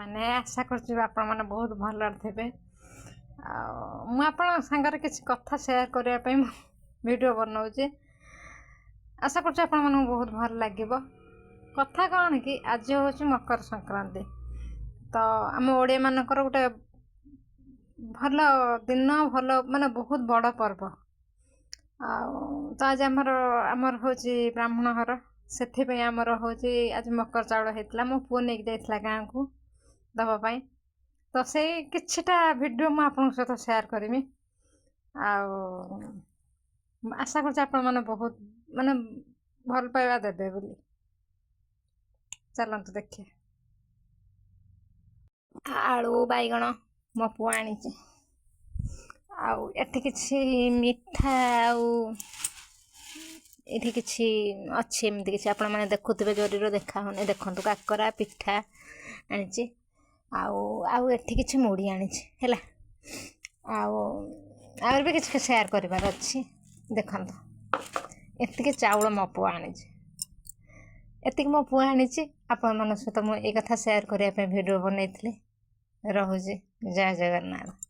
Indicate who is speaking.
Speaker 1: मैंने आशा कर बहुत भल थे मुझे सांगे किसी कथा सेयार करने वीडियो बनाऊे आशा कर बहुत भल लगे कथा कौन कि आज हूँ मकर संक्रांति तो आम ओडिया मानकर गोटे भल दिन भल माने बहुत बड़ पर्व तो आज आमर हूँ ब्राह्मण घर से आमर हूँ आज मकर चाउल होता मो पुओ नहीं जाइला गाँव को दवापाई तो से किछिटा वीडियो मु आपन सहित शेयर करमी आशा कर बहुत माने भल पाइबा देबे बोली चलतु देखिए आलू बैगण मो पुओ आनी एठी किछि मिठा ये किसी अच्छी एमती किसी आपण मैंने देखुवे जरीर देखा होने देखु काकरा पिठा आनी आठी किसी मुड़ी आनी है आउर भी किसी शेयर करार अच्छी देखु एति चाउल मो पुओ आनी एति मो पुओ आनी आपण मान सहित मुझे कथा शेयर करने वीडियो बनई रोचे जय जगन्नाथ।